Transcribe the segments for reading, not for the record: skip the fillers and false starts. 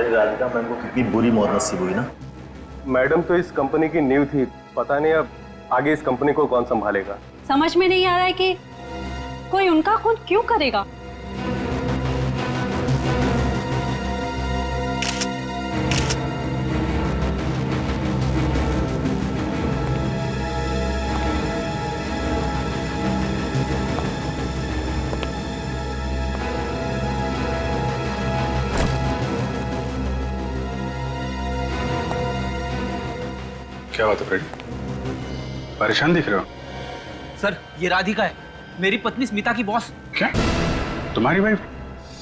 हमारी राधिका मैम को कितनी बुरी मौत नसीब हुई ना। मैडम तो इस कंपनी की नींव थी, पता नहीं अब आगे इस कंपनी को कौन संभालेगा। समझ में नहीं आ रहा है कि कोई उनका खून क्यों करेगा। क्या बात है फ्रेडी, परेशान दिख रहे हो? सर ये राधिका है, मेरी पत्नी स्मिता की बॉस। क्या तुम्हारी वाइफ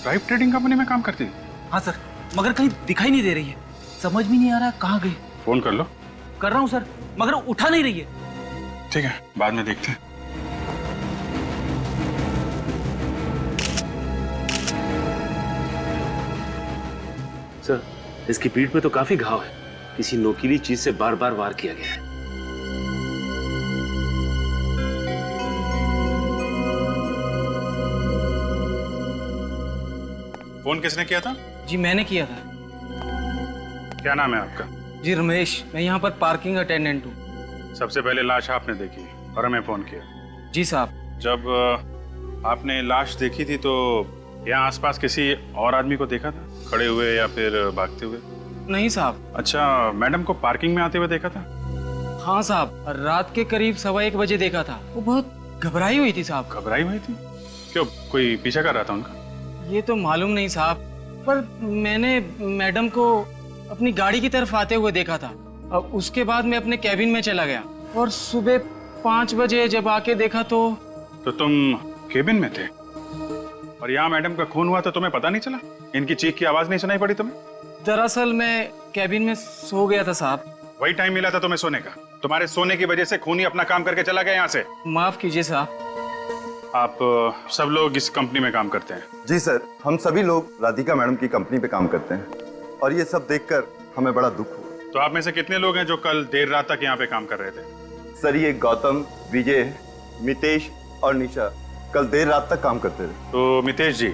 प्राइवेट ट्रेडिंग कंपनी में काम करती है? हाँ सर, मगर कहीं दिखाई नहीं दे रही है, समझ में नहीं आ रहा है कहाँ गई। फोन कर लो। कर रहा हूँ सर, मगर उठा नहीं रही है। ठीक है, बाद में देखते हैं। सर इसकी पीठ में तो काफी घाव है, किसी नोकीली चीज से बार बार वार किया गया है। फोन किसने किया था? जी मैंने किया था। क्या नाम है आपका? जी रमेश, मैं यहाँ पर पार्किंग अटेंडेंट हूँ। सबसे पहले लाश आपने देखी और हमें फोन किया। जी साहब। जब आपने लाश देखी थी तो यहाँ आसपास किसी और आदमी को देखा था, खड़े हुए या फिर भागते हुए? नहीं साहब। अच्छा, मैडम को पार्किंग में आते हुए देखा था? हाँ साहब, रात के करीब 1:15 बजे देखा था। वो बहुत घबराई हुई थी साहब। घबराई हुई थी? क्यों, कोई पीछा कर रहा था उनका? ये तो मालूम नहीं साहब, पर मैंने मैडम को अपनी गाड़ी की तरफ आते हुए देखा था। अब उसके बाद मैं अपने कैबिन में चला गया और सुबह 5 बजे जब आके देखा तो तुम केबिन में थे और यहाँ मैडम का खून हुआ तो तुम्हें पता नहीं चला? इनकी चीख की आवाज नहीं सुनाई पड़ी तुम्हें? दरअसल मैं कैबिन में सो गया था साहब। वही टाइम मिला था तुम्हें सोने का? तुम्हारे सोने की वजह से खूनी अपना काम करके चला गया यहाँ से। माफ कीजिए साहब। आप सब लोग इस कंपनी में काम करते हैं? जी सर, हम सभी लोग राधिका मैडम की कंपनी पे काम करते हैं और ये सब देखकर हमें बड़ा दुख हुआ। तो आप में से कितने लोग हैं जो कल देर रात तक यहाँ पे काम कर रहे थे? सर ये गौतम, विजय, मितेश और निशा कल देर रात तक काम करते थे। तो मितेश जी,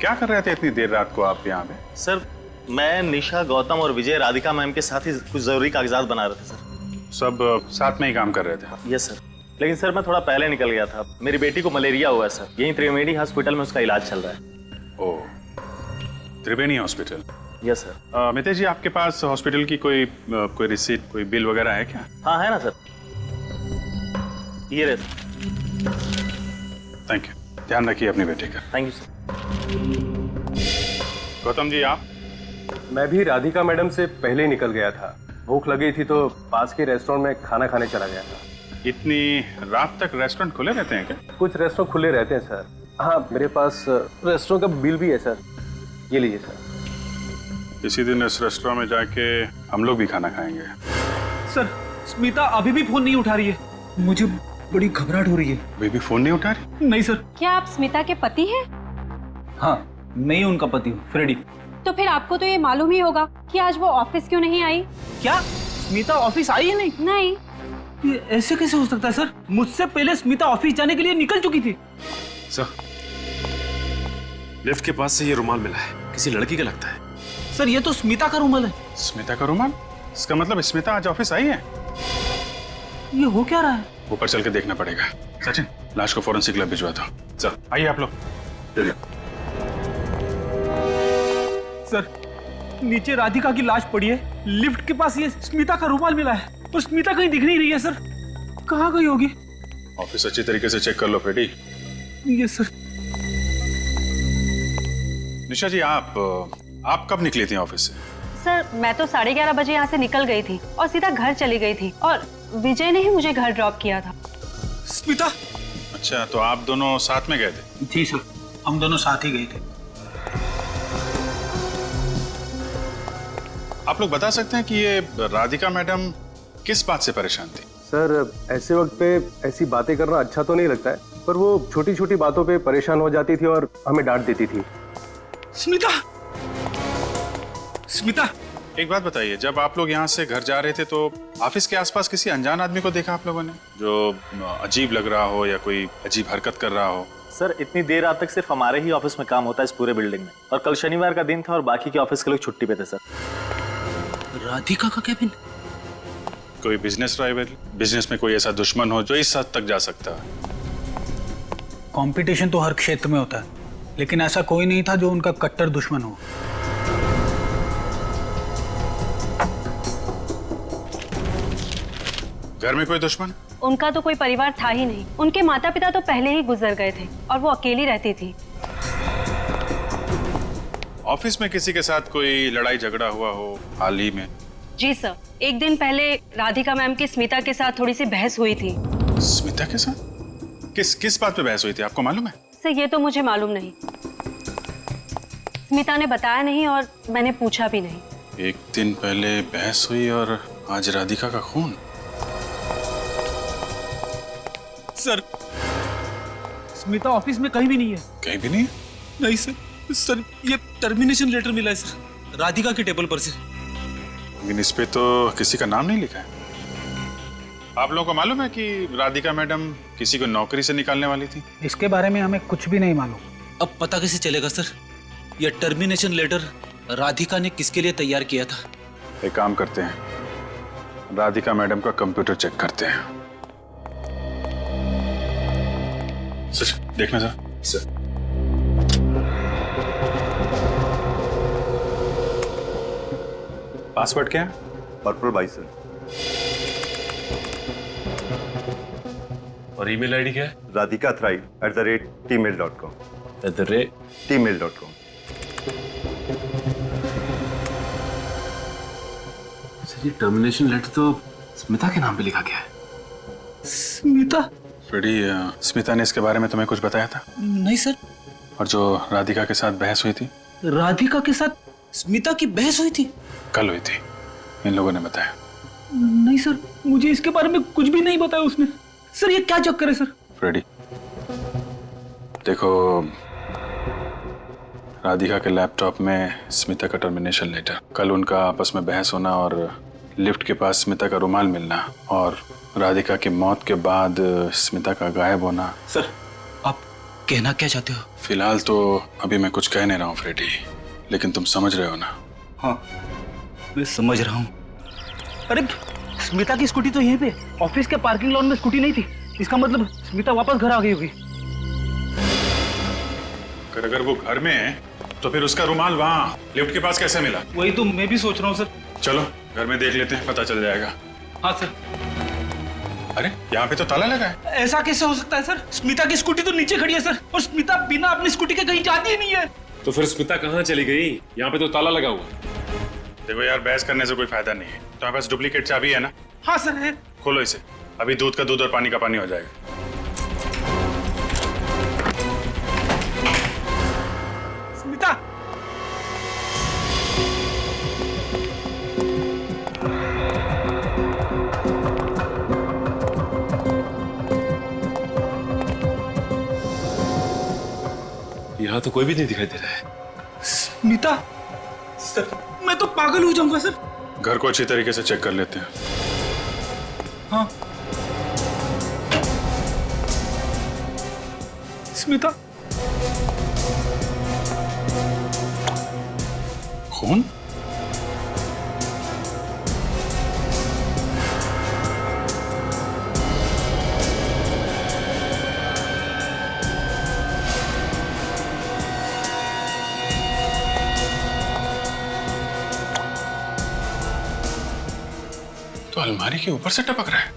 क्या कर रहे थे इतनी देर रात को आप यहाँ पे? सर मैं, निशा, गौतम और विजय राधिका मैम के साथ ही कुछ जरूरी कागजात बना रहे थे सर। सब साथ में ही काम कर रहे थे? यस सर, लेकिन सर मैं थोड़ा पहले निकल गया था। मेरी बेटी को मलेरिया हुआ है सर, यहीं त्रिवेणी हॉस्पिटल में उसका इलाज चल रहा है। ओह, Triveni hospital. Yes sir. Mitesh ji, आपके पास हॉस्पिटल की कोई रिसीट, कोई बिल वगैरह है क्या? हाँ है ना सर, ये रहे सर। थैंक यू, ध्यान रखिए अपने बेटे का। Thank you sir. Gautam ji आप? मैं भी राधिका मैडम से पहले ही निकल गया था। भूख लगी थी तो पास के रेस्टोरेंट में खाना खाने चला गया था। इतनी रात तक रेस्टोरेंट खुले रहते हैं क्या? कुछ रेस्टोरेंट खुले रहते हैं सर। हाँ, मेरे पास रेस्टोरेंट का बिल भी है सर, ये लीजिए सर। इसी दिन इस रेस्टोरेंट में जाके हम लोग भी खाना खाएंगे। सर स्मिता अभी भी फोन नहीं उठा रही है, मुझे बड़ी घबराहट हो रही है। अभी भी फोन नहीं उठा रही? नहीं सर। क्या आप स्मिता के पति हैं? हाँ, मैं ही उनका पति हूँ, फ्रेडी। तो फिर आपको तो ये मालूम ही होगा कि आज वो ऑफिस क्यों नहीं आई। क्या स्मिता ऑफिस आई है? नहीं नहीं। ये ऐसे कैसे हो सकता है सर? मुझसे पहले स्मिता ऑफिस जाने के लिए निकल चुकी थी। सर लिफ्ट के पास से ये रुमाल मिला है, किसी लड़की का लगता है। सर ये तो स्मिता का रुमाल है। स्मिता का रुमाल? इसका मतलब स्मिता आज ऑफिस आई है? ये हो क्या रहा है? ऊपर चल के देखना पड़ेगा। सचिन, लाश को फॉरेंसिक लैब भिजवा दो। सर आइए आप लोग। सर नीचे राधिका की लाश पड़ी है, लिफ्ट के पास ये स्मिता का रुमाल मिला है और स्मिता कहीं दिख नहीं रही है। सर कहाँ गई होगी? ऑफिस अच्छी तरीके से चेक कर लो Freddy. Yes sir. Nisha ji, आप कब निकली थी ऑफिस से? सर मैं तो 11:30 बजे यहाँ से निकल गई थी और सीधा घर चली गई थी और विजय ने ही मुझे घर ड्रॉप किया था। स्मिता? अच्छा, तो आप दोनों साथ में गए थे? जी सर, हम दोनों साथ ही गए थे। आप लोग बता सकते हैं कि ये राधिका मैडम किस बात से परेशान थी? सर ऐसे वक्त पे ऐसी बातें करना अच्छा तो नहीं लगता है, पर वो छोटी छोटी बातों पे परेशान हो जाती थी और हमें डांट देती थी। स्मिता? स्मिता, एक बात बताइए, जब आप लोग यहाँ से घर जा रहे थे तो ऑफिस के आसपास किसी अनजान आदमी को देखा आप लोगों ने, जो अजीब लग रहा हो या कोई अजीब हरकत कर रहा हो? सर इतनी देर रात तक सिर्फ हमारे ही ऑफिस में काम होता है इस पूरे बिल्डिंग में, और कल शनिवार का दिन था और बाकी के ऑफिस के लोग छुट्टी पे थे सर। राधिका का केबिन? कोई बिजनेस राइवल, बिजनेस में कोई ऐसा दुश्मन हो जो इस हद तक जा सकता है। कंपटीशन तो हर क्षेत्र में होता है, लेकिन ऐसा कोई नहीं था जो उनका कट्टर दुश्मन हो। घर में कोई दुश्मन? उनका तो कोई परिवार था ही नहीं। उनके माता पिता तो पहले ही गुजर गए थे और वो अकेली रहती थी। ऑफिस में किसी के साथ कोई लड़ाई झगड़ा हुआ हो हाल ही में? जी सर, एक दिन पहले राधिका मैम की स्मिता के साथ थोड़ी सी बहस हुई थी। स्मिता के साथ? किस बात पे बहस हुई थी, आपको मालूम है? सर ये तो मुझे मालूम नहीं, स्मिता ने बताया नहीं और मैंने पूछा भी नहीं। एक दिन पहले बहस हुई और आज राधिका का खून। सर, स्मिता ऑफिस में कहीं भी नहीं है। कहीं भी नहीं? नहीं सर, सर ये टर्मिनेशन लेटर मिला है सर, राधिका के टेबल पर से। लेकिन इस पे तो किसी का नाम नहीं लिखा है। आप लोगों को मालूम है कि राधिका मैडम किसी को नौकरी से निकालने वाली थी? इसके बारे में हमें कुछ भी नहीं मालूम। अब पता कैसे चलेगा सर? यह टर्मिनेशन लेटर राधिका ने किसके लिए तैयार किया था? एक काम करते हैं, राधिका मैडम का कंप्यूटर चेक करते हैं। सर देखना सर। पासवर्ड क्या है? Purple by sir. और ईमेल आईडी क्या है? radhikathrive@gmail.com। gmail.com। ये टर्मिनेशन लेटर तो स्मिता के नाम पे लिखा गया है। स्मिता? फ्रेडी, स्मिता ने इसके बारे में तुम्हें कुछ बताया था? नहीं सर। और जो राधिका के साथ बहस हुई थी? राधिका के साथ स्मिता की बहस हुई थी? कल हुई थी, इन लोगों ने बताया। नहीं सर, मुझे इसके बारे में कुछ भी नहीं बताया उसने। सर ये क्या चक्कर है सर? फ्रेडी देखो, राधिका के लैपटॉप में स्मिता का टर्मिनेशन लेटर, कल उनका आपस में बहस होना और लिफ्ट के पास स्मिता का रुमाल मिलना, और राधिका की मौत के बाद स्मिता का गायब होना। सर आप कहना क्या चाहते हो? फिलहाल तो अभी मैं कुछ कह नहीं रहा हूँ फ्रेडी, लेकिन तुम समझ रहे हो ना? हाँ मैं समझ रहा हूँ। अरे स्मिता की स्कूटी तो यहीं पे ऑफिस के पार्किंग लॉन में स्कूटी नहीं थी। इसका मतलब स्मिता वापस घर आ गई होगी। अगर वो घर में है तो फिर उसका रुमाल वहाँ लिफ्ट के पास कैसे मिला? वही तो मैं भी सोच रहा हूँ सर। चलो घर में देख लेते हैं, पता चल जाएगा। हाँ सर। अरे यहाँ पे तो ताला लगा है। ऐसा कैसे हो सकता है सर? स्मिता की स्कूटी तो नीचे खड़ी है सर, और स्मिता बिना अपनी स्कूटी के कहीं जाती ही नहीं है। तो फिर स्मिता कहाँ चली गई? यहाँ पे तो ताला लगा हुआ। देखो यार, बहस करने से कोई फायदा नहीं है। तुम्हारे पास डुप्लीकेट चाबी है ना? हाँ सर है। खोलो इसे, अभी दूध का दूध और पानी का पानी हो जाएगा। स्मिता! यहाँ तो कोई भी नहीं दिखाई दे रहा है। स्मिता! सर मैं तो पागल हो जाऊंगा सर। घर को अच्छी तरीके से चेक कर लेते हैं। हाँ। स्मिता! खून? तो अलमारी के ऊपर से टपक रहा है।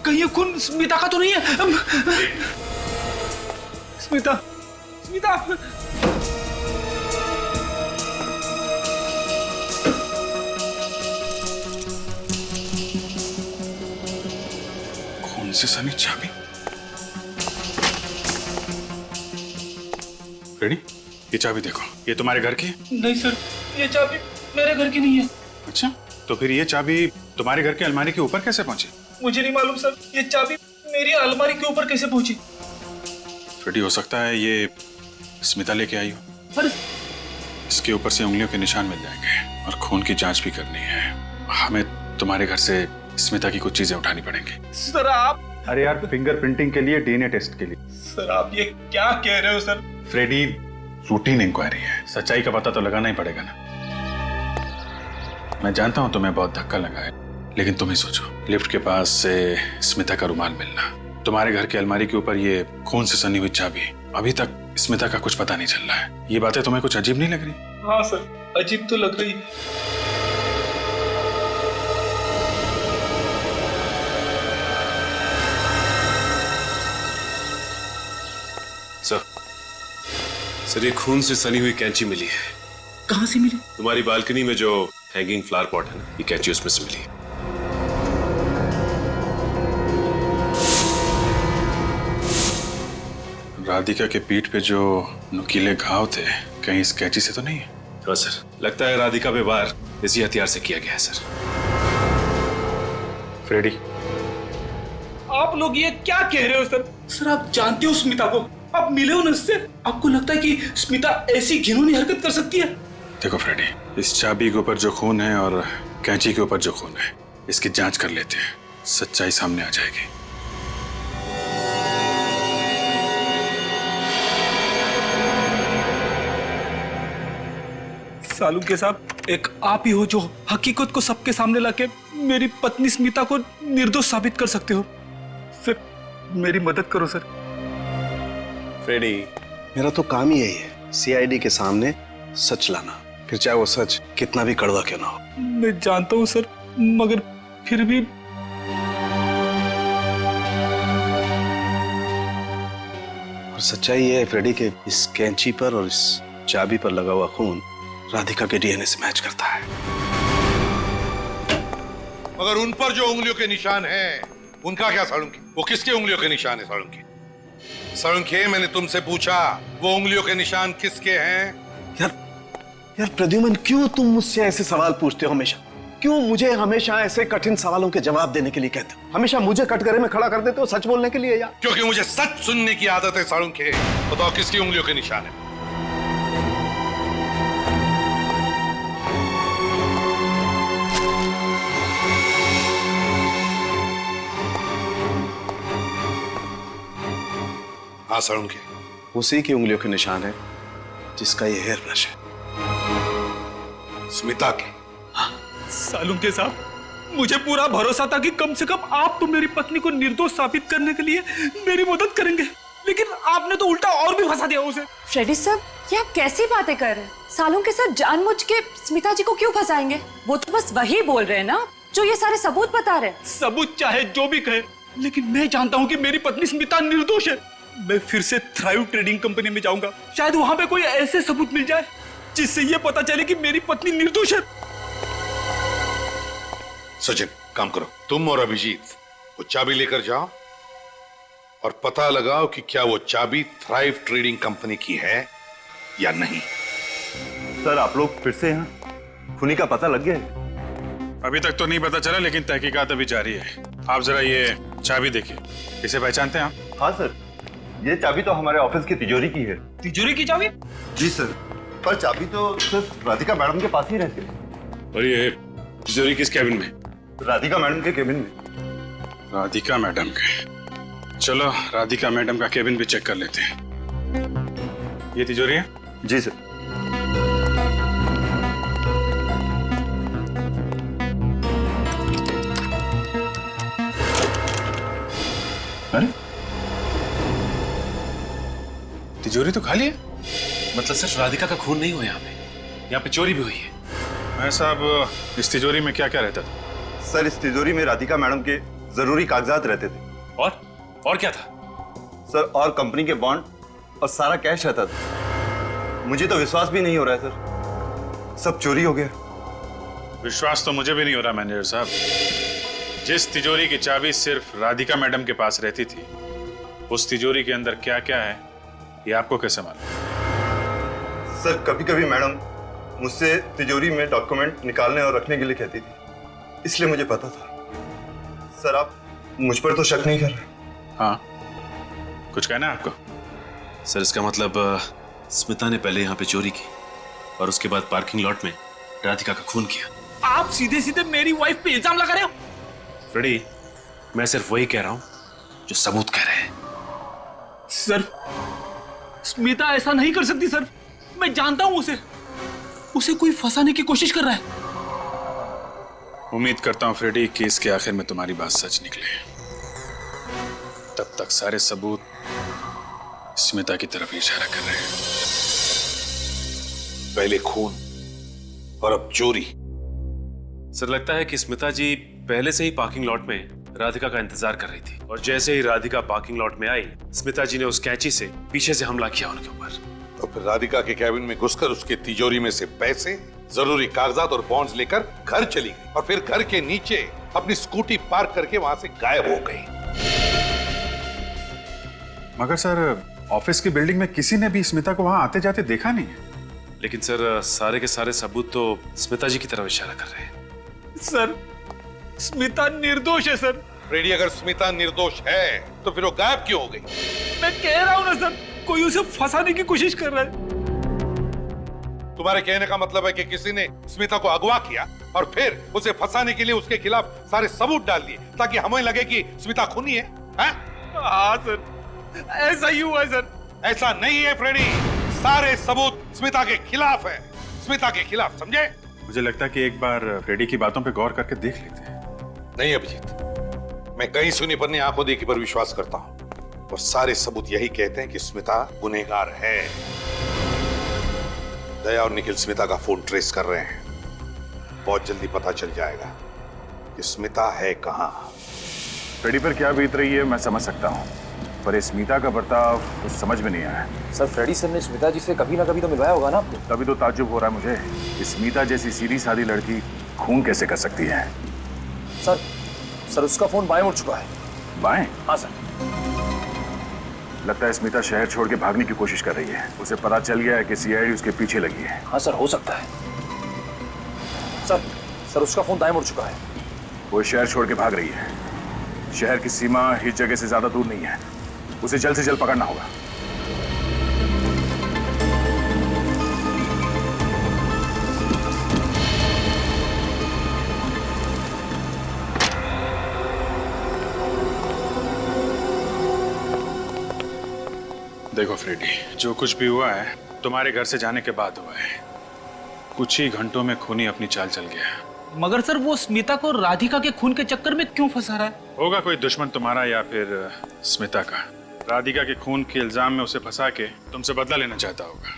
कहीं ये खून स्मिता का तो नहीं है? स्मिता! स्मिता! खून से सनी चाबी। रेडी? ये चाबी देखो, ये तुम्हारे घर की है? नहीं सर, ये चाबी मेरे घर की नहीं है। अच्छा, तो फिर ये चाबी तुम्हारे घर की अलमारी के ऊपर कैसे पहुंची? मुझे नहीं मालूम सर, ये चाबी मेरी अलमारी के ऊपर कैसे पहुंची? फ्रेडी, हो सकता है ये स्मिता लेके आई हो। पर इसके ऊपर से उंगलियों के निशान मिल जाएंगे और खून की जांच भी करनी है। हमें तुम्हारे घर से स्मिता की कुछ चीजें उठानी पड़ेंगी। सर अरे यार, फिंगरप्रिंटिंग के लिए, डीएनए टेस्ट के लिए। सर आप ये क्या कह रहे हो सर? फ्रेडी, रूटीन इंक्वायरी है, सच्चाई का पता तो लगाना ही पड़ेगा ना। मैं जानता हूं तुम्हें बहुत धक्का लगा है, लेकिन तुम ही सोचो, लिफ्ट के पास से स्मिता का रुमाल मिलना, तुम्हारे घर की अलमारी के ऊपर ये खून से सनी हुई चाबी, अभी तक स्मिता का कुछ पता नहीं चल रहा है। ये बातें तुम्हें कुछ अजीब नहीं लग रही? हाँ सर, अजीब तो लग रही है। सर ये खून से सनी हुई कैंची मिली है। कहाँ से मिली? तुम्हारी बालकनी में जो हैंगिंग फ्लावर पॉट है ना, ये कैंची उसमें से मिली है। राधिका के पीठ पे जो नुकीले घाव थे, कहीं इस कैंची से तो नहीं है? हाँ सर, लगता है राधिका पे वार इसी हथियार से किया गया है सर। फ्रेडी, आप लोग ये क्या कह रहे हो सर? सर आप जानते हो स्मिता को, आप मिले हो ना उससे, आपको लगता है कि स्मिता ऐसी घिनौनी हरकत कर सकती है? देखो फ्रेडी, इस चाबी के ऊपर जो खून है और कैंची के ऊपर जो खून है, इसकी जांच कर लेते हैं, सच्चाई सामने आ जाएगी। सालुंखे साहब, एक आप ही हो जो हकीकत को सबके सामने लाके मेरी पत्नी स्मिता को निर्दोष साबित कर सकते हो। सर मेरी मदद करो सर। फ्रेडी, मेरा तो काम ही यही है, सीआईडी के सामने सच लाना, फिर चाहे वो सच कितना भी कड़वा क्यों ना हो। मैं जानता हूँ सर, मगर फिर भी और सच्चाई ये है फ्रेडी कि इस कैंची पर और इस चाबी पर लगा हुआ खून राधिका के डीएनए से मैच करता है। मगर उन पर जो उंगलियों के निशान हैं, उनका क्या सालुंखे? वो किसके उंगलियों के निशान है सालुंखे? सालुंखे, मैंने तुमसे पूछा वो उंगलियों के निशान किसके हैं? यार प्रद्युमन, क्यों तुम मुझसे ऐसे सवाल पूछते हो हमेशा? क्यों मुझे हमेशा ऐसे कठिन सवालों के जवाब देने के लिए कहते हो? हमेशा मुझे कटघरे में खड़ा कर देते हो सच बोलने के लिए यार। क्योंकि मुझे सच सुनने की आदत है सालुंखे। बताओ किसकी उंगलियों के निशान है? हाँ सालुंखे, उसी की उंगलियों के निशान है जिसका ये हेयर ब्रश है। स्मिता के? सालुंखे साहब, मुझे पूरा भरोसा था कि कम से कम आप तो मेरी पत्नी को निर्दोष साबित करने के लिए मेरी मदद करेंगे, लेकिन आपने तो उल्टा और भी फंसा दिया उसे। फ्रेडी साहब, ये आप कैसी बातें कर रहे हैं? सालुंखे साहब जानबूझ के स्मिता जी को क्यों फंसाएंगे? वो तो बस वही बोल रहे हैं ना जो ये सारे सबूत बता रहे हैं। सबूत चाहे जो भी कहे, लेकिन मैं जानता हूँ कि मेरी पत्नी स्मिता निर्दोष है। मैं फिर से थ्राइव ट्रेडिंग कंपनी में जाऊंगा, शायद वहां पे कोई ऐसे सबूत मिल जाए जिससे ये पता चले कि मेरी पत्नी निर्दोष है। सचिन, काम करो, तुम और अभिजीत वो चाबी लेकर जाओ और पता लगाओ कि क्या वो चाबी थ्राइव ट्रेडिंग कंपनी की है या नहीं। सर आप लोग फिर से यहाँ खूनी का पता लग गया है? अभी तक तो नहीं पता चला, लेकिन तहकीकात अभी जारी है। आप जरा ये चाबी देखिए, इसे पहचानते हैं आप? हाँ सर, ये चाबी तो हमारे ऑफिस की तिजोरी की है। तिजोरी की चाबी? जी सर, पर चाबी तो सिर्फ राधिका मैडम के पास ही रहती है। और ये तिजोरी किस कैबिन में? राधिका मैडम के केबिन में। राधिका मैडम के? चलो राधिका मैडम का केबिन भी चेक कर लेते हैं। ये तिजोरी है? जी सर। अरे तिजोरी तो खाली है। मतलब सिर्फ राधिका का खून नहीं हुआ यहाँ पे चोरी भी हुई है। मैं साहब, इस तिजोरी में क्या क्या रहता था? सर इस तिजोरी में राधिका मैडम के जरूरी कागजात रहते थे। और क्या था? सर और कंपनी के बॉन्ड और सारा कैश रहता था। मुझे तो विश्वास भी नहीं हो रहा है सर, सब चोरी हो गया। विश्वास तो मुझे भी नहीं हो रहा मैनेजर साहब। जिस तिजोरी की चाबी सिर्फ राधिका मैडम के पास रहती थी, उस तिजोरी के अंदर क्या क्या है ये आपको कैसे मालूम? सर कभी कभी मैडम मुझसे तिजोरी में डॉक्यूमेंट निकालने और रखने के लिए कहती थी, इसलिए मुझे पता था। सर आप मुझ पर तो शक नहीं कर रहे? हाँ, कुछ कहना है आपको? सर इसका मतलब स्मिता ने पहले यहाँ पे चोरी की और उसके बाद पार्किंग लॉट में राधिका का खून किया। आप सीधे सीधे मेरी वाइफ पे इल्जाम लगा रहे हो। फ्रेडी, मैं सिर्फ वही कह रहा हूँ जो सबूत कह रहे हैं। सर, स्मिता ऐसा नहीं कर सकती सर। मैं जानता हूं उसे कोई फंसाने की कोशिश कर रहा है। उम्मीद करता हूं फ्रेडी कि इसके आखिर में तुम्हारी बात सच निकले। तब तक सारे सबूत स्मिता की तरफ इशारा कर रहे हैं। पहले खून और अब चोरी। सर, लगता है कि स्मिता जी पहले से ही पार्किंग लॉट में राधिका का इंतजार कर रही थी और जैसे ही राधिका पार्किंग लॉट में आई, स्मिता जी ने उस कैंची से पीछे से हमला किया उनके ऊपर। तो फिर राधिका के कैबिन में घुसकर उसके तिजोरी में से पैसे, जरूरी कागजात और बॉन्ड्स लेकर घर चली गई और फिर घर के नीचे अपनी स्कूटी पार्क करके वहां से गायब हो गई। मगर सर, ऑफिस की बिल्डिंग में किसी ने भी स्मिता को वहां आते जाते देखा नहीं है। लेकिन सर, सारे के सारे सबूत तो स्मिता जी की तरफ इशारा कर रहे हैं। सर, स्मिता निर्दोष है सर। फ्रेडी, अगर स्मिता निर्दोष है तो फिर वो गायब क्यों हो गई? मैं कह रहा हूं ना सर, कोई उसे फंसाने की कोशिश कर रहा है। तुम्हारे कहने का मतलब है कि किसी ने स्मिता को अगवा किया और फिर उसे फंसाने के लिए उसके खिलाफ सारे सबूत डाल दिए ताकि हमें लगे कि स्मिता खूनी है? हाँ सर, ऐसा ही हुआ है सर। ऐसा नहीं है फ्रेडी, सारे सबूत स्मिता के खिलाफ है, स्मिता के खिलाफ, समझे? मुझे लगता है कि एक बार फ्रेडी की बातों पे गौर करके देख लेते हैं। नहीं अभिजीत, मैं कहीं सुनी पर नहीं, आंखों देखी पर विश्वास करता हूं और सारे सबूत यही कहते हैं कि स्मिता गुनहगार है। दया और निखिल स्मिता का फोन ट्रेस कर रहे हैं। बहुत जल्दी पता चल जाएगा कि स्मिता है कहां। फ्रेडी पर क्या बीत रही है मैं समझ सकता हूँ, पर इस स्मिता का बर्ताव कुछ समझ में नहीं आया। सर, फ्रेडी सर ने स्मिता जी से कभी ना कभी तो मिलवाया होगा ना आपने? तभी तो ताज्जुब हो रहा है मुझे, स्मिता जैसी सीधी सादी लड़की खून कैसे कर सकती है। सर उसका फोन बाएं मुड़ चुका है। बाएं? हाँ सर। लगता है स्मिता शहर छोड़ के भागने की कोशिश कर रही है। उसे पता चल गया है कि सीआईडी उसके पीछे लगी है। हाँ सर, हो सकता है। सर उसका फोन दाएं मुड़ चुका है। वो शहर छोड़ के भाग रही है। शहर की सीमा इस जगह से ज्यादा दूर नहीं है, उसे जल्द से जल्द पकड़ना होगा। देखो फ्रेडी, जो कुछ भी हुआ है तुम्हारे घर से जाने के बाद हुआ है। कुछ ही घंटों में खूनी अपनी चाल चल गया। मगर सर, वो स्मिता को राधिका के खून के चक्कर में क्यों फंसा रहा है? होगा कोई दुश्मन तुम्हारा या फिर स्मिता का। राधिका के खून के इल्जाम में उसे फंसा के तुमसे बदला लेना चाहता होगा।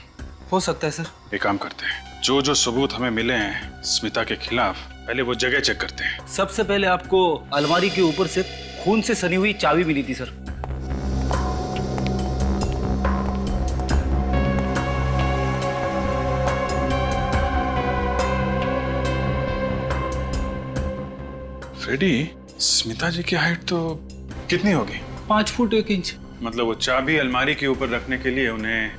हो सकता है सर। एक काम करते हैं, जो जो सबूत हमें मिले हैं स्मिता के खिलाफ, पहले वो जगह चेक करते हैं। सबसे पहले आपको अलमारी के ऊपर से खून से सनी हुई चाबी मिली थी सर। फ्रेडी, स्मिता जी की हाइट तो कितनी होगी? 5 फुट 1 इंच। मतलब वो चाबी अलमारी के ऊपर रखने के लिए उन्हें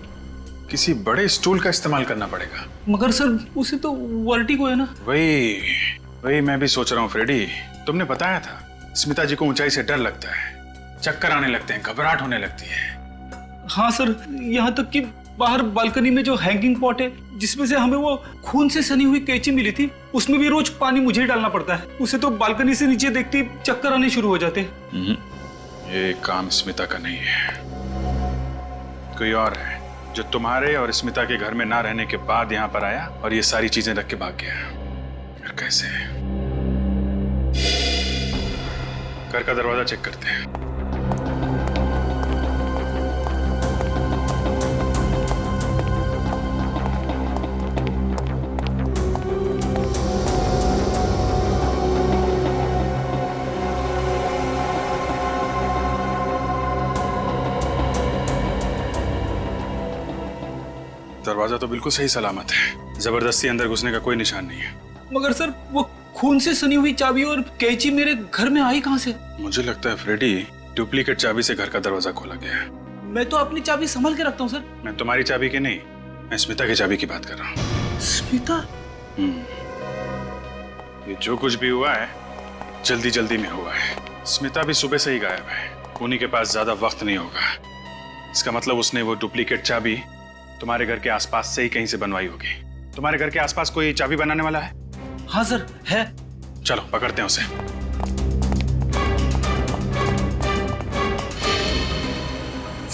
किसी बड़े स्टूल का इस्तेमाल करना पड़ेगा। मगर सर, उसे तो वर्टिगो है ना। वही मैं भी सोच रहा हूँ फ्रेडी। तुमने बताया था स्मिता जी को ऊंचाई से डर लगता है, चक्कर आने लगते हैं, घबराहट होने लगती है। हाँ सर, यहाँ तक कि बाहर बालकनी में जो हैंगिंग पॉट है जिसमें से हमें वो खून से सनी हुई कैंची मिली थी, उसमें भी रोज पानी मुझे ही डालना पड़ता है। उसे तो बालकनी से नीचे देखते ही चक्कर आने शुरू हो जाते हैं। ये काम स्मिता का नहीं है, कोई और है जो तुम्हारे और स्मिता के घर में ना रहने के बाद यहाँ पर आया और ये सारी चीजें रख के भाग गया। फिर कैसे? घर का दरवाजा चेक करते हैं। दरवाजा तो बिल्कुल सही सलामत है, जबरदस्ती अंदर घुसने का कोई निशान नहीं है। मगर सर, वो खून से सनी हुई चाबी और कैंची मेरे घर में आई कहां से? मुझे लगता है फ्रेडी, डुप्लीकेट चाबी से घर का दरवाजा खोला गया है। मैं तो अपनी चाबी संभाल के रखता हूँ सर। मैं तुम्हारी चाबी की नहीं, मैं स्मिता की चाबी की बात कर रहा हूँ। स्मिता? ये जो कुछ भी हुआ है जल्दी जल्दी में हुआ है। स्मिता भी सुबह से ही गायब है, उन्हीं के पास ज्यादा वक्त नहीं होगा। इसका मतलब उसने वो डुप्लीकेट चाबी तुम्हारे घर के आसपास से ही कहीं से बनवाई होगी। तुम्हारे घर के आसपास कोई चाबी बनाने वाला है? हाँ सर, है। चलो पकड़ते हैं उसे।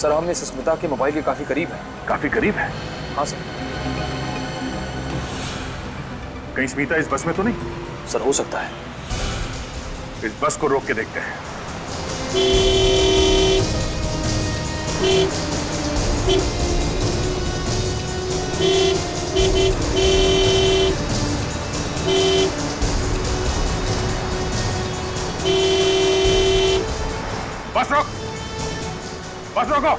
सर हम इस स्मिता के मोबाइल के काफी करीब हैं। काफी करीब है? हाँ सर। कहीं स्मिता इस बस में तो नहीं? सर हो सकता है। इस बस को रोक के देखते हैं। बस रोक, बस रोको।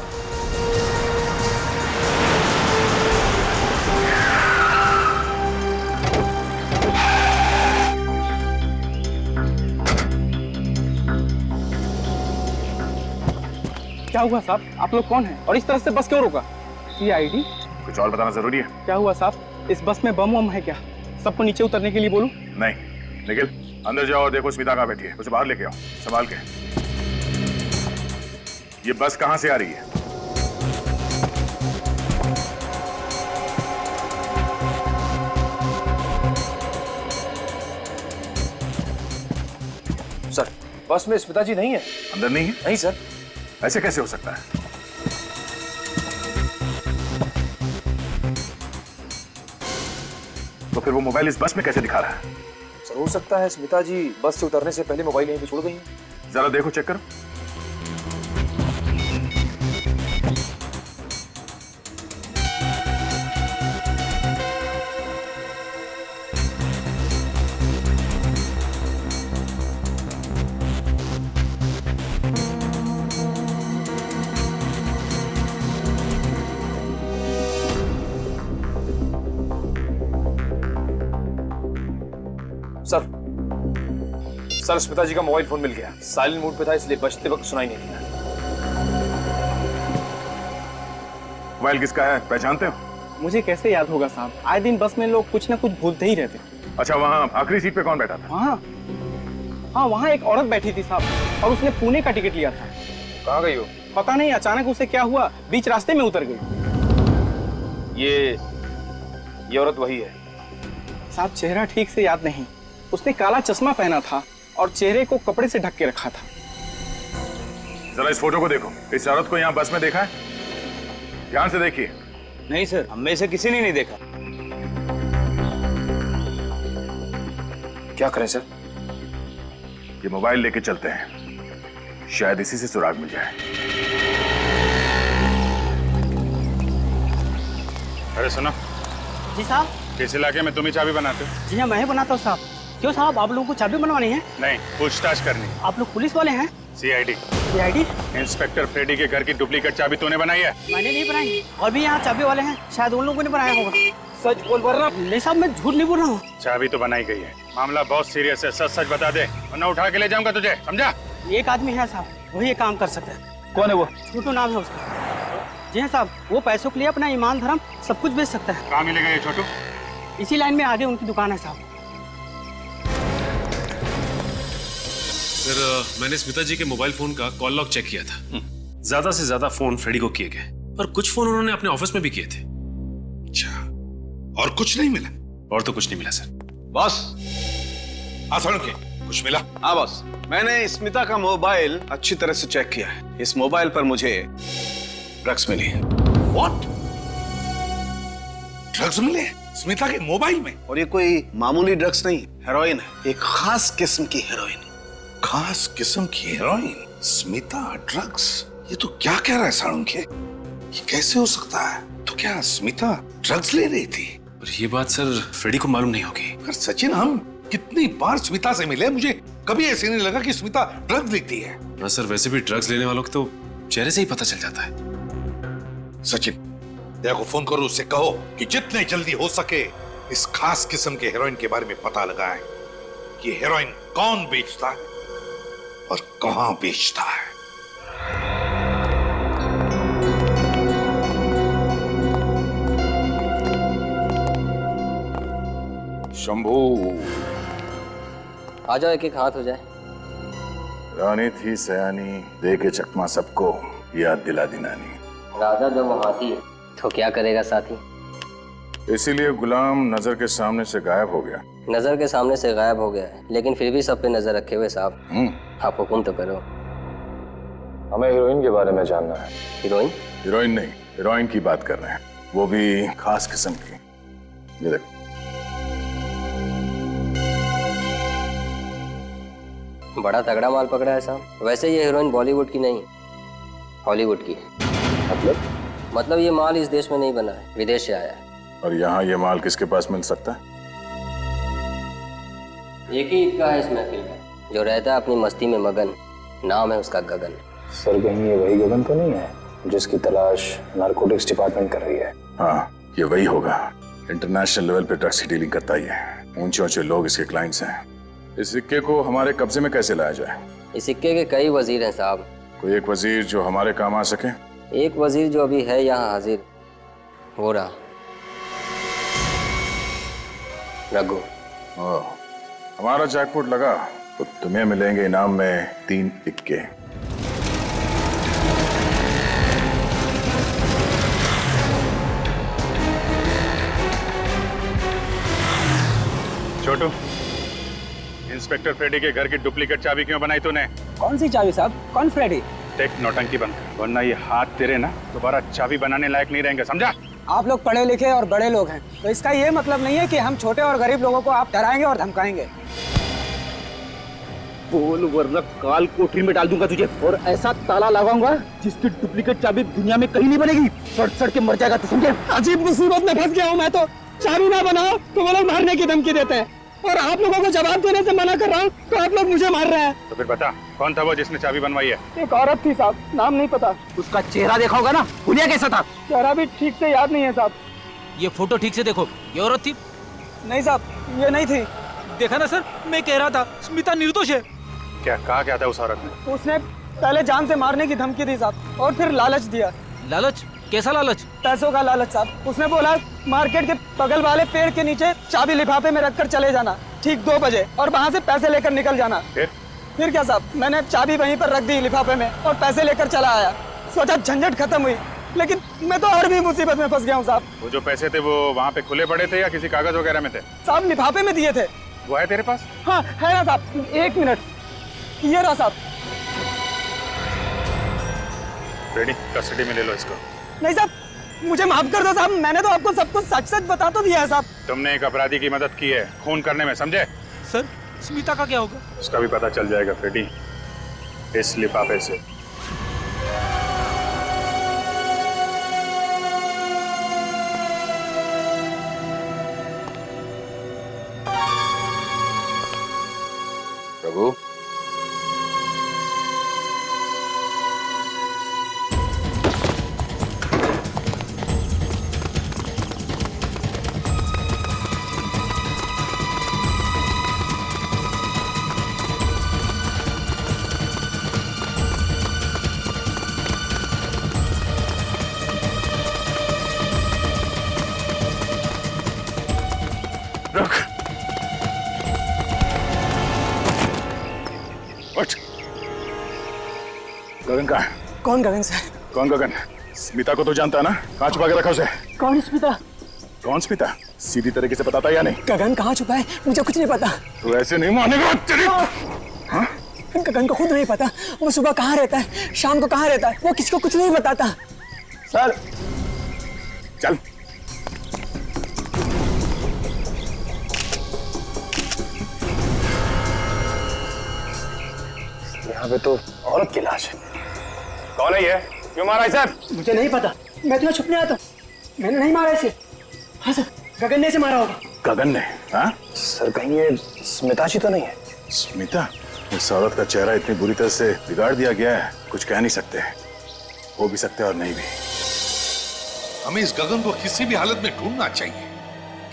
क्या हुआ साहब? आप लोग कौन हैं और इस तरह से बस क्यों रोका? ये आईडी? कुछ और बताना जरूरी है? क्या हुआ साहब? इस बस में बम वम है क्या? सबको नीचे उतरने के लिए बोलूं? नहीं निखिल, अंदर जाओ और देखो स्मिता कहाँ बैठी है। उसे बाहर लेके आओ संभाल के। ये बस कहाँ से आ रही है? सर बस में स्मिता जी नहीं है। अंदर नहीं है? नहीं सर। ऐसे कैसे हो सकता है? तो फिर वो मोबाइल इस बस में कैसे दिखा रहा है? सर हो सकता है स्मिता जी बस से उतरने से पहले मोबाइल यहीं पे छोड़ गई हैं। जरा देखो, चेक करो। सर स्मिता जी का मोबाइल फोन मिल गया। साइलेंट मोड पे था इसलिए बजते वक्त सुनाई नहीं दिया। मोबाइल किसका है, पहचानते हो? मुझे कैसे याद होगा साहब? आए दिन बस में लोग कुछ ना कुछ भूलते ही रहते। अच्छा, वहाँ आखिरी सीट पे कौन बैठा था? हाँ वहाँ एक औरत बैठी थी साहब, और उसने पुणे का टिकट लिया था। कहाँ गई हो? पता नहीं अचानक उसे क्या हुआ, बीच रास्ते में उतर गई। ये औरत वही है साहब? चेहरा ठीक से याद नहीं। उसने काला चश्मा पहना था और चेहरे को कपड़े से ढक के रखा था। जरा इस फोटो को देखो। इस औरत को यहाँ बस में देखा है? ध्यान से देखिए। नहीं सर, हम में से किसी ने नहीं देखा। क्या करें सर? ये मोबाइल लेके चलते हैं, शायद इसी से सुराग मिल जाए। अरे सुनो जी साहब। किस इलाके में तुम ही चाबी बनाते हो? जी हाँ मैं ही बनाता हूँ साहब। क्यों साहब, आप लोगों को चाबी बनवानी है? नहीं, पूछताछ करनी। आप लोग पुलिस वाले हैं? सीआईडी। सीआईडी? इंस्पेक्टर फ्रेडी के घर की डुप्लीकेट चाबी तूने बनाई है? मैंने नहीं बनाई। और भी यहाँ चाबी वाले हैं, शायद उन लोगों ने बनाया होगा। सच बोल रहा? नहीं साहब, मैं झूठ नहीं बोल रहा हूँ। चाबी तो बनाई गई है। मामला बहुत सीरियस है, सच सच बता दे वरना उठा के ले जाऊंगा तुझे, समझा? एक आदमी है साहब, वही ये काम कर सकता है। कौन है वो? छोटू नाम है उसका। जी हाँ साहब, वो पैसों के लिए अपना ईमान धर्म सब कुछ बेच सकता है। कहाँ मिलेगा ये छोटू? इसी लाइन में आगे उनकी दुकान है साहब। सर मैंने स्मिता जी के मोबाइल फोन का कॉल लॉग चेक किया था। ज्यादा से ज्यादा फोन फ्रेडी को किए गए और कुछ फोन उन्होंने अपने ऑफिस में भी किए थे। अच्छा, और कुछ नहीं मिला? और तो कुछ नहीं मिला सर। बॉस, आसान के कुछ मिला? हाँ बॉस, मैंने स्मिता का मोबाइल अच्छी तरह से चेक किया है। इस मोबाइल पर मुझे ड्रग्स मिली है। व्हाट? ड्रग्स मिले स्मिता के मोबाइल में? और ये कोई मामूली ड्रग्स नहीं, हेरोइन है। एक खास किस्म की हेरोइन। खास किस्म की हेरोइन? स्मिता ड्रग्स? ये तो क्या कह रहा है साळुंखे? ये कैसे हो सकता है? तो क्या स्मिता ड्रग्स ले रही थी? और ये बात सर फ्रेडी को मालूम नहीं होगी। अगर सचिन, हम कितनी बार स्मिता से मिले, मुझे कभी ऐसे नहीं लगा कि स्मिता ड्रग्स लेती है। ना सर, वैसे भी ड्रग्स लेने वालों को तो चेहरे से ही पता चल जाता है। सचिन, दया को फोन करो, उससे कहो कि जितने जल्दी हो सके इस खास किस्म के हेरोइन के बारे में पता लगाएं कि हेरोइन कौन बेचता है और कहां बेचता है। शंभू, आ जाओ, एक एक हाथ हो जाए। रानी थी सयानी, दे के चकमा सबको याद दिला दी नानी। राजा जब वहां थी तो क्या करेगा साथी? इसीलिए गुलाम नजर के सामने से गायब हो गया। नजर के सामने से गायब हो गया है, लेकिन फिर भी सब पे नजर रखे हुए साहब। आप हुक्म तो करो। हमें हीरोइन के बारे में जानना है। हीरोइन? हीरोइन नहीं, हीरोइन की बात कर रहे हैं, वो भी खास किस्म की। ये देखो। बड़ा तगड़ा माल पकड़ा है साहब। वैसे ये हीरोइन बॉलीवुड की नहीं, हॉलीवुड की है। मतलब ये माल इस देश में नहीं बना है, विदेश से आया है। और यहाँ ये माल किसके पास मिल सकता है? एक ही इक्का है इस महफिल का, जो रहता है अपनी मस्ती में मगन, नाम है उसका गगन। सर कहीं ये वही गगन तो नहीं है जिसकी तलाश नारकोटिक्स डिपार्टमेंट कर रही है? हाँ, ये वही होगा। इंटरनेशनल लेवल पे ड्रग्स की डीलिंग करता ही है। ऊंचे ऊंचे लोग इसके क्लाइंट्स हैं। इस सिक्के को हमारे कब्जे में कैसे लाया जाए? इस सिक्के के कई वजीर हैं साहब। कोई एक वजीर जो हमारे काम आ सके? एक वजीर जो अभी है यहाँ हाजिर, हो रहा रघु। हमारा जैकपॉट लगा तो तुम्हें मिलेंगे इनाम में 3 इक्के। छोटू, इंस्पेक्टर फ्रेडी के घर की डुप्लीकेट चाबी क्यों बनाई तूने? कौन सी चाबी साहब? कौन फ्रेडी? देख, नौटंकी बंद कर, वरना ये हाथ तेरे ना दोबारा चाबी बनाने लायक नहीं रहेंगे, समझा? आप लोग पढ़े लिखे और बड़े लोग हैं, तो इसका ये मतलब नहीं है कि हम छोटे और गरीब लोगों को आप डराएंगे और धमकाएंगे। बोल वरना काल कोठरी में डाल दूंगा तुझे, और ऐसा ताला लगाऊंगा जिसकी डुप्लीकेट चाबी दुनिया में कहीं नहीं बनेगी। सड़ सड़ के मर जाएगा, तू समझे? अजीब मुसीबत में फंस गया हूँ मैं तो। चाबी ना बनाओ तो वो लोग मारने की धमकी देते हैं, और आप लोगों को जवाब देने से मना कर रहा हूँ तो आप लोग मुझे मार रहे हैं। तो फिर बता, कौन था वो जिसने चाबी बनवाई है? एक औरत थी साहब, नाम नहीं पता। उसका चेहरा देखा होगा ना, हुलिया कैसा था? चेहरा भी ठीक से याद नहीं है साहब। ये फोटो ठीक से देखो, ये औरत थी? नहीं साहब, ये नहीं थी। देखा ना सर, मैं कह रहा था स्मिता निर्दोष है। क्या कहा क्या था उस औरत ने? उसने पहले जान से मारने की धमकी दी साहब, और फिर लालच दिया। लालच? कैसा लालच? पैसों का लालच साहब। उसने बोला मार्केट के बगल वाले पेड़ के नीचे चाबी लिफाफे में रखकर चले जाना ठीक 2 बजे, और वहाँ से पैसे लेकर निकल जाना। फिर क्या साहब, मैंने चाबी वहीं पर रख दी लिफाफे में और पैसे लेकर चला आया। सोचा झंझट खत्म हुई, लेकिन मैं तो और भी मुसीबत में फंस गया हूँ साहब। वो जो पैसे थे वो वहाँ पे खुले पड़े थे या किसी कागज वगैरह में थे? साहब लिफाफे में दिए थे। वो है तेरे पास? हाँ है ना साहब, 1 मिनट, ये रहा साहब। रेडी, कस्टडी में ले लो इसको। नहीं साहब, मुझे माफ कर दो साहब, मैंने तो आपको सब कुछ सच सच बता तो दिया है साहब। तुमने एक अपराधी की मदद की है खून करने में, समझे? सर स्मिता का क्या होगा? उसका भी पता चल जाएगा फ्रेडी, इस लिफाफे से। प्रभु, गगन कहाँ है? कौन गगन सर? कौन गगन? स्मिता को तो जानता है ना, कहाँ छुपा के रखा उसे? कौन स्मिता? कौन स्मिता? सीधी तरीके से बताता या नहीं? गगन कहाँ छुपा है मुझे कुछ नहीं पता। तू ऐसे नहीं मानेगा तेरी। हाँ? गगन को खुद नहीं पता, वो सुबह कहाँ रहता है, शाम को कहाँ रहता है, वो किसी को कुछ नहीं बताता। सर चल। यहाँ पे तो औरत की लाश है। कौन है ये? क्यों मारा इसे? मुझे नहीं पता, मैं तो छुपने आता हूँ, मैंने नहीं मारा इसे। हाँ सर, गगन ने इसे मारा होगा। गगन ने? हाँ सर कहीं ये स्मिता जी तो नहीं है? स्मिता? इस औरत का चेहरा इतनी बुरी तरह से बिगाड़ दिया गया है, कुछ कह नहीं सकते। हो भी सकते और नहीं भी। हमें इस गगन को किसी भी हालत में ढूंढना चाहिए,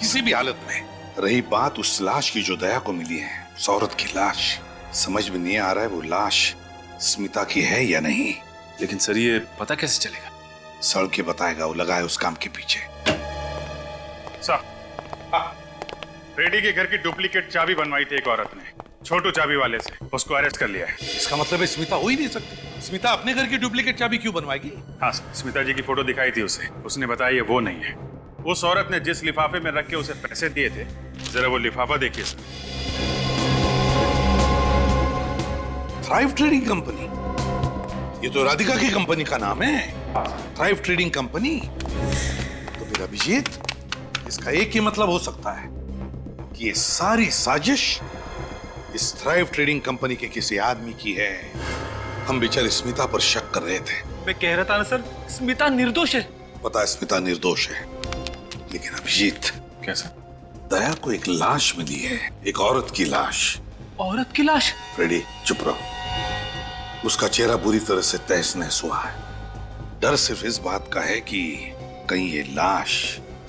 किसी भी हालत में। रही बात उस लाश की जो दया को मिली है, उस औरत की लाश, समझ में नहीं आ रहा है वो लाश स्मिता की है या नहीं। लेकिन सर ये पता कैसे चलेगा? सड़ के बताएगा, वो लगा है उस काम के पीछे। फ्रेडी के घर की डुप्लीकेट चाबी बनवाई थी एक औरत ने, छोटू चाबी वाले से। उसको अरेस्ट कर लिया है। इसका मतलब है स्मिता हो ही नहीं सकती। स्मिता अपने घर की डुप्लीकेट चाबी क्यों बनवाएगी? हाँ, स्मिता जी की फोटो दिखाई थी उसे, उसने बताया ये वो नहीं है। उस औरत ने जिस लिफाफे में रख के उसे पैसे दिए थे, जरा वो लिफाफा देखिए सर। थ्राइव ट्रेडिंग कंपनी, ये तो राधिका की कंपनी का नाम है, थ्राइव ट्रेडिंग कंपनी। तो फिर अभिजीत, इसका एक ही मतलब हो सकता है कि ये सारी साजिश इस थ्राइव ट्रेडिंग कंपनी के किसी आदमी की है। हम बेचारी स्मिता पर शक कर रहे थे। मैं कह रहा था ना सर, स्मिता निर्दोष है। पता है स्मिता निर्दोष है, लेकिन अभिजीत, कैसा? दया को एक लाश मिली है, एक औरत की लाश। औरत की लाश? फ्रेडी चुप रहो। उसका चेहरा बुरी तरह से तहस नहस हुआ है। डर सिर्फ इस बात का है कि कहीं ये लाश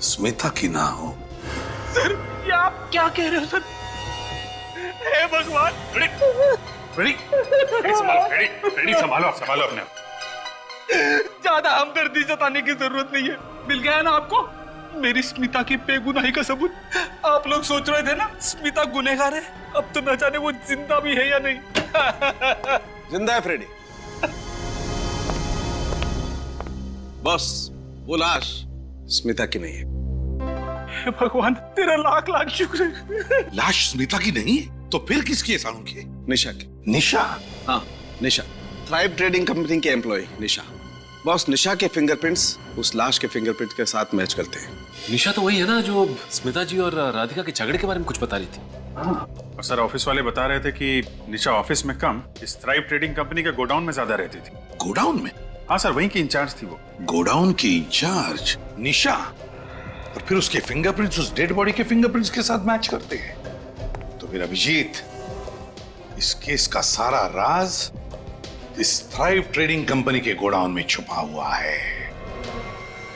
स्मिता की ना हो। सर ये आप क्या कह रहे हो सर? हे भगवान! फ्रेडी संभालो अपने। ज्यादा हमदर्दी जताने की जरूरत नहीं है। मिल गया ना आपको मेरी स्मिता की बेगुनाही का सबूत। आप लोग सोच रहे थे ना स्मिता गुनहगार है, अब तो न जाने वो जिंदा भी है या नहीं। जिंदा है फ्रेडी। बॉस, वो लाश स्मिता की नहीं है। हे भगवान, तेरा लाख लाख शुक्र है। लाश स्मिता की नहीं है तो फिर किसकी है सालू की? निशा की। निशा? हाँ, निशा, थ्राइव ट्रेडिंग कंपनी के एम्प्लॉय निशा। बॉस, निशा के फिंगरप्रिंट्स उस लाश के फिंगरप्रिंट के साथ मैच करते हैं। निशा तो वही है ना जो स्मिता जी और राधिका के झगड़े के बारे में कुछ बता रही थी। और सर, ऑफिस वाले बता रहे थे कि निशा ऑफिस में कम, इस थ्राइव ट्रेडिंग कंपनी के गोडाउन में ज्यादा रहती थी। गोडाउन में? हाँ सर, वहीं की इंचार्ज थी वो। गोडाउन की इंचार्ज निशा, और फिर उसके फिंगरप्रिंट्स उस डेड बॉडी के फिंगरप्रिंट्स के साथ मैच करते हैं। तो फिर अभिजीत, इस केस का सारा राज इस थ्राइव ट्रेडिंग कंपनी के गोडाउन में छुपा हुआ है।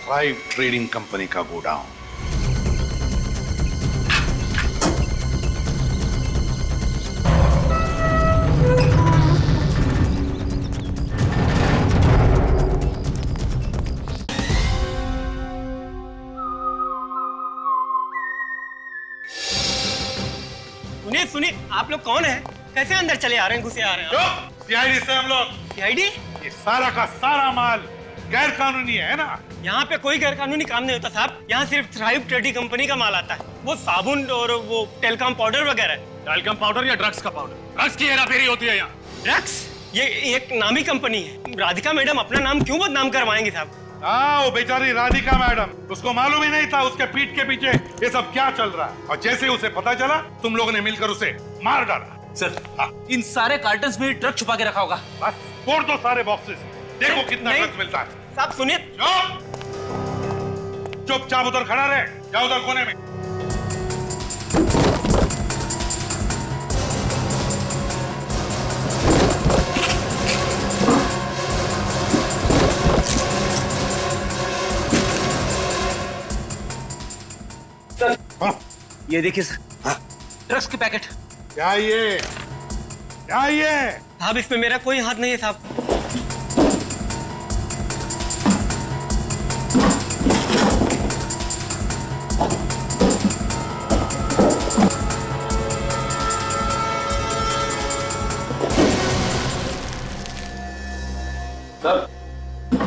थ्राइव ट्रेडिंग कंपनी का गोडाउन। सुनिए, आप लोग कौन है? कैसे अंदर चले आ रहे हैं, घुसे आ रहे हैं? सीआईडी से हम लोग। सीआईडी? ये सारा का सारा माल गैर कानूनी है ना? यहाँ पे कोई गैर कानूनी काम नहीं होता साहब। यहाँ सिर्फ थ्राइव ट्रेडिंग कंपनी का माल आता है। वो साबुन और वो टेलकॉम पाउडर वगैरह। टेलकॉम पाउडर या ड्रग्स का पाउडर? ड्रग्स की हेराफेरी होती है यहाँ। ड्रग्स? ये एक नामी कंपनी है। राधिका मैडम अपना नाम क्यों बदनाम करवाएंगे साहब? हाँ, वो बेचारी राधिका मैडम, उसको मालूम ही नहीं था उसके पीठ के पीछे ये सब क्या चल रहा है। और जैसे उसे पता चला, तुम लोगों ने मिलकर उसे मार डाला। सर, इन सारे कार्टन्स में ड्रग छुपा के रखा होगा। बस फोड़ दो सारे बॉक्सेस, देखो कितना ड्रग्स मिलता है। साहब सुनिए। चुपचाप उधर खड़ा रहे, जाओ उधर कोने में। ये देखिए सर, ड्रग्स के पैकेट। क्या ये? क्या ये? साहब इसमें मेरा कोई हाथ नहीं है साहब।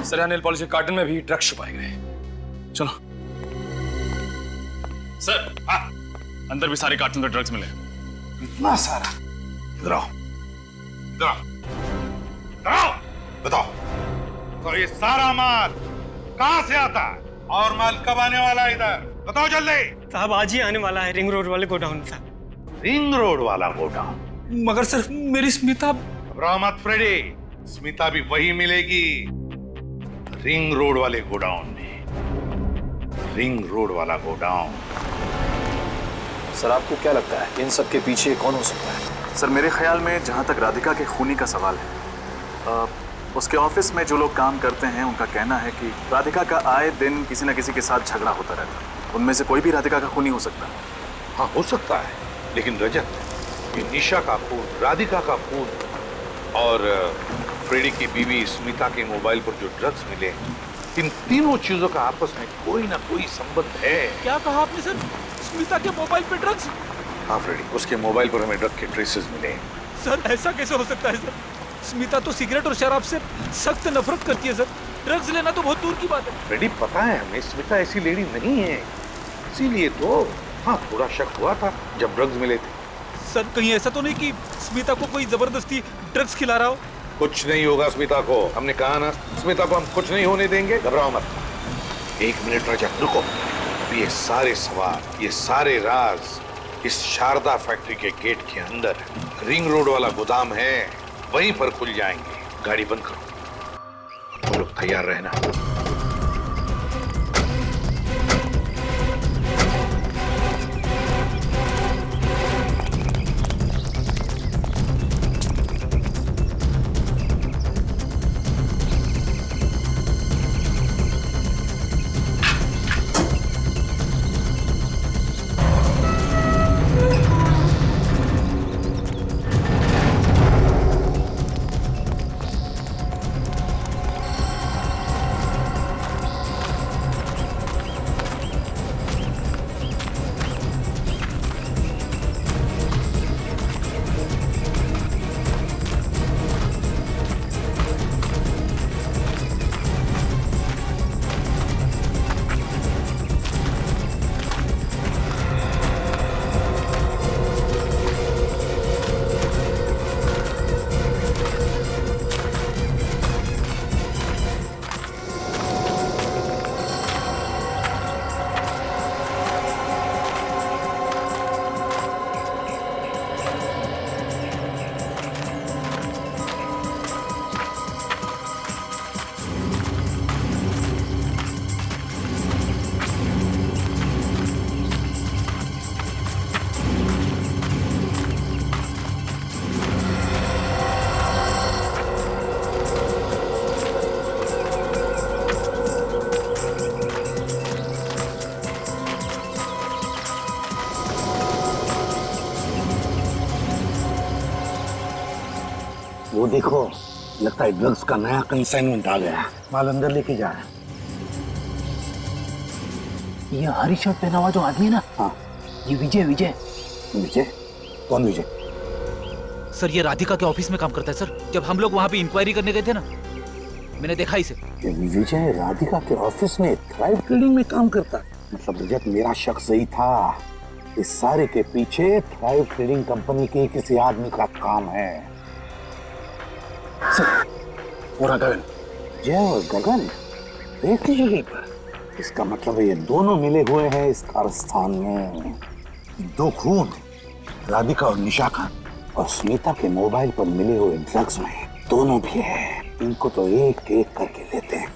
सर, यहाँ नेल पॉलिश के कार्टन में भी ड्रग्स छुपाए गए। चलो सर, अंदर भी सारे कार्टन में ड्रग्स मिले। इतना सारा? इधर आओ, इधर आओ, इधर आओ। बताओ, तो ये सारा माल कहाँ से आता है और माल कब आने वाला है इधर? बताओ जल्दी। साहब आज ही आने वाला है, रिंग रोड वाले गोडाउन साहब। रिंग रोड वाला गोडाउन? मगर सर मेरी स्मिता। घबराओ मत फ्रेडी, स्मिता भी वही मिलेगी, रिंग रोड वाले गोडाउन में। रिंग रोड वाला गोडाउन। सर, आपको क्या लगता है इन सब के पीछे कौन हो सकता है? सर, मेरे ख्याल में जहाँ तक राधिका के खूनी का सवाल है, उसके ऑफिस में जो लोग काम करते हैं उनका कहना है कि राधिका का आए दिन किसी न किसी के साथ झगड़ा होता रहता है। उनमें से कोई भी राधिका का खूनी हो सकता है। हाँ हो सकता है, लेकिन रजत, ये निशा का खून, राधिका का खून और फ्रेडी की बीवी स्मिता के मोबाइल पर जो ड्रग्स मिले, इन तीनों चीजों का आपस में कोई ना कोई संबंध है। क्या कहा आपने सर? स्मिता के मोबाइल पे ड्रग्स? हाँ फ्रेडी, उसके मोबाइल पर हमें ड्रग के ट्रेसेस मिले। सर ऐसा कैसे हो सकता है सर? स्मिता तो सिगरेट और शराब से सख्त नफरत करती है सर। ड्रग्स लेना तो बहुत दूर की बात है। फ्रेडी पता है हमें, स्मिता ऐसी लेडी नहीं है, इसीलिए तो हाँ थोड़ा शक हुआ था जब ड्रग्स मिले थे। सर कहीं ऐसा तो नहीं कि स्मिता को कोई जबरदस्ती ड्रग्स खिला रहा हो? कुछ नहीं होगा स्मिता को। हमने कहा ना, स्मिता को हम कुछ नहीं होने देंगे। घबराओ मत। 1 मिनट रजा, रुको। ये सारे सवाल, ये सारे राज इस शारदा फैक्ट्री के गेट के अंदर रिंग रोड वाला गोदाम है, वहीं पर खुल जाएंगे। गाड़ी बंद करो। तुम लोग तैयार रहना। वो देखो, लगता है ड्रग्स का नया कंसाइनमेंट आ गया। माल अंदर लेके जा रहा है। ये हरी शर्ट पहना हुआ जो आदमी है ना, हाँ, ये विजय। विजय? कौन विजय? सर ये राधिका के ऑफिस में काम करता है सर। जब हम लोग वहाँ पे इंक्वायरी करने गए थे ना, मैंने देखा इसे। विजय राधिका के ऑफिस में थ्राइव ट्रेडिंग में काम करता है। मतलब रजत, मेरा शक सही था। इस सारे के पीछे थ्राइव ट्रेडिंग कंपनी के किसी आदमी का काम है। पूरा गगन, जय और गगन एक ही जगह पर। इसका मतलब ये दोनों मिले हुए हैं इस कारस्थान में। 2 खून, राधिका और निशा का, और स्मिता के मोबाइल पर मिले हुए ड्रग्स में दोनों भी है। इनको तो एक एक करके लेते हैं।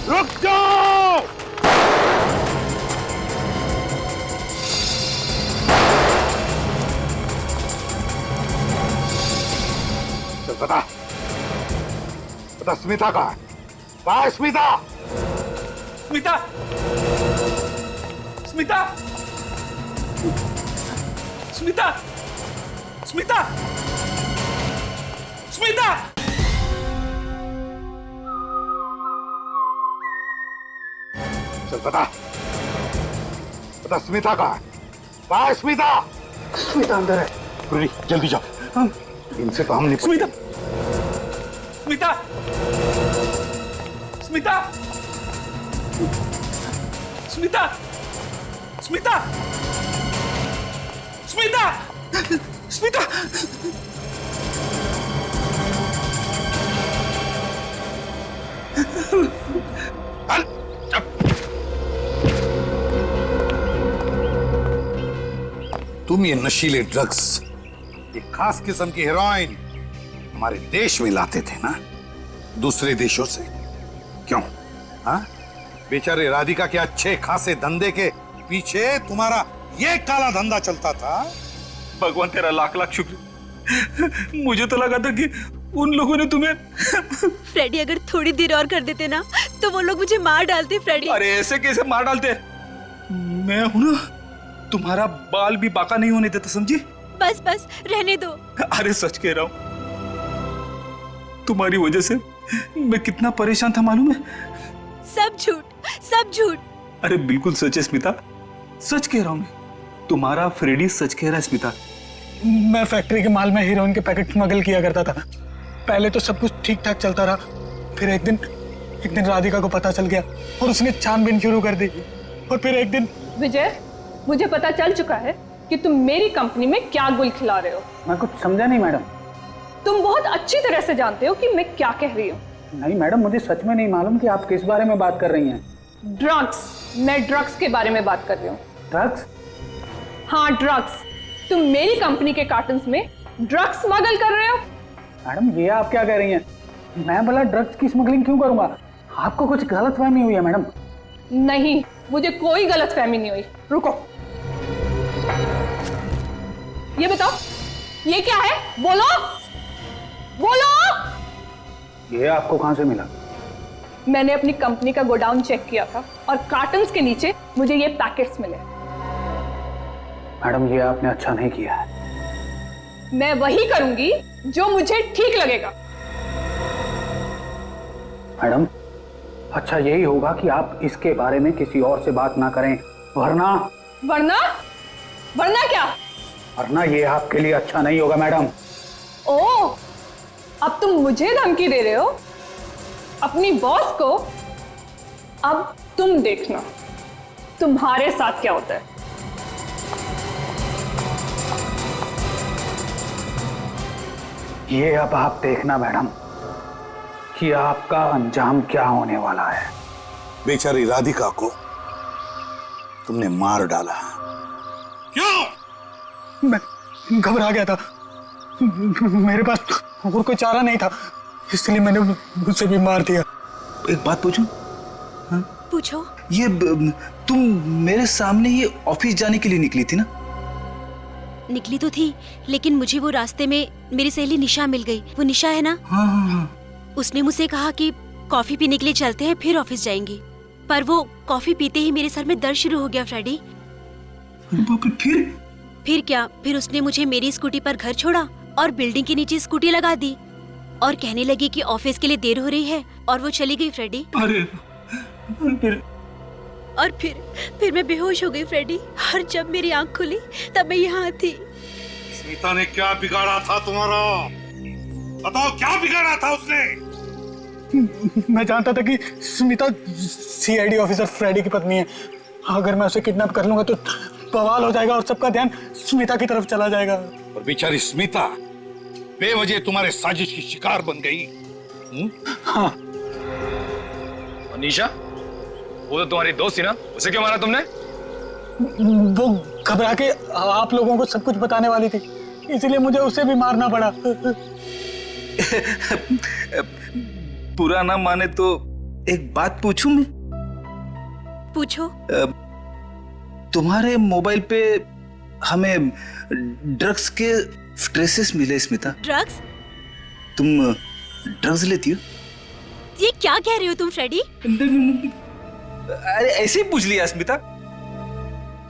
रुक जाओ! बता स्मिता का है? स्मिता! स्मिता! स्मिता! स्मिता! स्मिता! स्मिता! चल बता स्मिता का है? स्मिता! स्मिता अंदर है। पूरी जल्दी जाओ, इनसे तो हम नहीं। स्मिता! स्मिता! स्मिता! स्मिता! स्मिता! स्मिता! स्मिता! तुम ये नशीले ड्रग्स, ये खास किस्म की हेरोइन हमारे देश में लाते थे ना, दूसरे देशों से। क्यों? हाँ, बेचारे राधिका के अच्छे खासे धंधे के पीछे तुम्हारा ये काला धंधा चलता था। भगवान तेरा लाख लाख शुक्र। मुझे तो लगा था कि उन लोगों ने तुम्हें फ्रेडी, अगर थोड़ी देर और कर देते ना तो वो लोग मुझे मार डालते। फ्रेडी, अरे ऐसे कैसे मार डालते? मैं हूं ना, तुम्हारा बाल भी बाका नहीं होने देता, समझी? बस बस रहने दो। अरे सच कह रहा हूं, तुम्हारी वजह से मैं कितना परेशान था मालूम है? सब झूठ, सब झूठ। अरे बिल्कुल सच है स्मिता, सच कह रहा हूं मैं। तुम्हारा फ्रेडी सच कह रहा है स्मिता। मैं फैक्ट्री के माल में हीरोइन के पैकेट स्मगल किया करता था। पहले तो सब कुछ ठीक ठाक चलता रहा, फिर एक दिन राधिका को पता चल गया और उसने छानबीन शुरू कर दी। और फिर एक दिन विजय, मुझे पता चल चुका है कि कि तुम मेरी कंपनी में क्या गुल खिला रहे हो। मैं कुछ समझा नहीं मैडम। तुम बहुत अच्छी तरह से जानते हो कि मैं क्या कह रही हूँ। नहीं मैडम, मुझे सच में नहीं मालूम कि आप किस बारे में बात कर रही हैं। ड्रग्स, मैं ड्रग्स के बारे में बात कर रही हूँ। ड्रग्स? हाँ ड्रग्स। तुम मेरी कंपनी के कार्टन्स में ड्रग्स स्मगल कर रहे हो। मैडम ये आप क्या कह रही हैं? मैं भला ड्रग्स की स्मगलिंग क्यों करूंगा? आपको कुछ गलतफहमी हुई है मैडम। नहीं, मुझे कोई गलतफहमी नहीं हुई। रुको, ये बताओ ये क्या है? बोलो बोलो। ये आपको कहां से मिला? मैंने अपनी कंपनी का गोडाउन चेक किया था और कार्टन्स के नीचे मुझे ये पैकेट्स मिले। मैडम ये आपने अच्छा नहीं किया है। मैं वही करूंगी जो मुझे ठीक लगेगा। मैडम अच्छा यही होगा कि आप इसके बारे में किसी और से बात ना करें, वरना क्या? वरना ये आपके लिए अच्छा नहीं होगा मैडम। ओह, अब तुम मुझे धमकी दे रहे हो अपनी बॉस को? अब तुम देखना तुम्हारे साथ क्या होता है। ये अब आप देखना मैडम कि आपका अंजाम क्या होने वाला है। बेचारी राधिका को तुमने मार डाला। क्यों? मैं घबरा गया था, मेरे पास और कोई चारा नहीं था, इसलिए मैंने उसे भी मार दिया। एक बात पूछूं? पूछो। ये तुम मेरे सामने ही ऑफिस जाने के लिए निकली थी ना? निकली तो थी, लेकिन मुझे वो रास्ते में मेरी सहेली निशा मिल गई। वो निशा है ना? हाँ। उसने मुझसे कहा कि कॉफी पीने के लिए चलते हैं, फिर ऑफिस जाएंगे। पर वो कॉफी पीते ही मेरे सर में दर्द शुरू हो गया फ्रेडी। फिर क्या? फिर उसने मुझे मेरी स्कूटी पर घर छोड़ा और बिल्डिंग के नीचे स्कूटी लगा दी और कहने लगी कि ऑफिस के लिए देर हो रही है, और वो चली गई फ्रेडी। फिर मैं बेहोश हो गई फ्रेडी, और जब मेरी आंख खुली तब मैं यहाँ थी। स्मिता ने क्या बिगाड़ा था तुम्हारा? बताओ क्या बिगाड़ा था उसने? मैं जानता था कि स्मिता सीआईडी ऑफिसर फ्रेडी की पत्नी है। अगर मैं उसे किडनैप कर लूंगा तो बवाल हो जाएगा और सबका ध्यान स्मिता की तरफ चला जाएगा। और बेचारी स्मिता बेवजह तुम्हारे साजिश की शिकार बन गई। हाँ। और निशा, वो तो तुम्हारी दोस्त थी ना, उसे क्यों मारा तुमने? वो घबरा के आप लोगों को सब कुछ बताने वाली थी, इसलिए मुझे उसे भी मारना पड़ा। बुरा ना माने तो एक बात पूछूं मैं? पूछो। तुम्हारे मोबाइल पे हमें ड्रग्स के ट्रेसेस मिले स्मिता। ड्रग्स? तुम ड्रग्स लेती हो? ये क्या कह रहे हो तुम फ्रेडी? अरे ऐसे ही पूछ लिया स्मिता।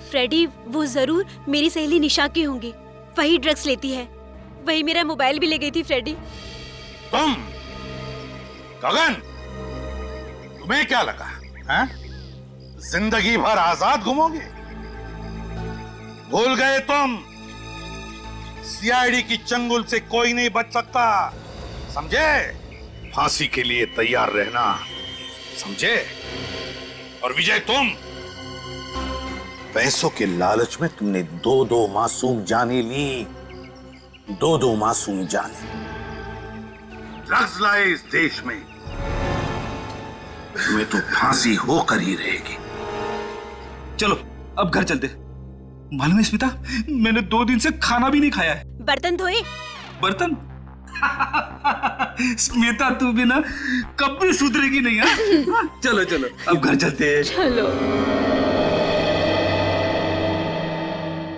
फ्रेडी, वो जरूर मेरी सहेली निशा के होंगे, वही ड्रग्स लेती है, वही मेरा मोबाइल भी ले गई थी फ्रेडी। तुम गगन, तुम्हें क्या लगा है? जिंदगी भर आजाद घूमोगे? भूल गए तुम, सीआईडी की चंगुल से कोई नहीं बच सकता, समझे? फांसी के लिए तैयार रहना, समझे? और विजय, तुम पैसों के लालच में तुमने दो मासूम जाने ली, दो मासूम जाने। ड्रग्स लाए इस देश में, तुम्हें तो फांसी होकर ही रहेगी। चलो अब घर चलते। मालूम है स्मिता, मैंने 2 दिन से खाना भी नहीं खाया है। बर्तन धोए? बर्तन? स्मिता तू भी ना कभी सुधरेगी नहीं। हाँ? चलो अब घर चलते हैं। चलो।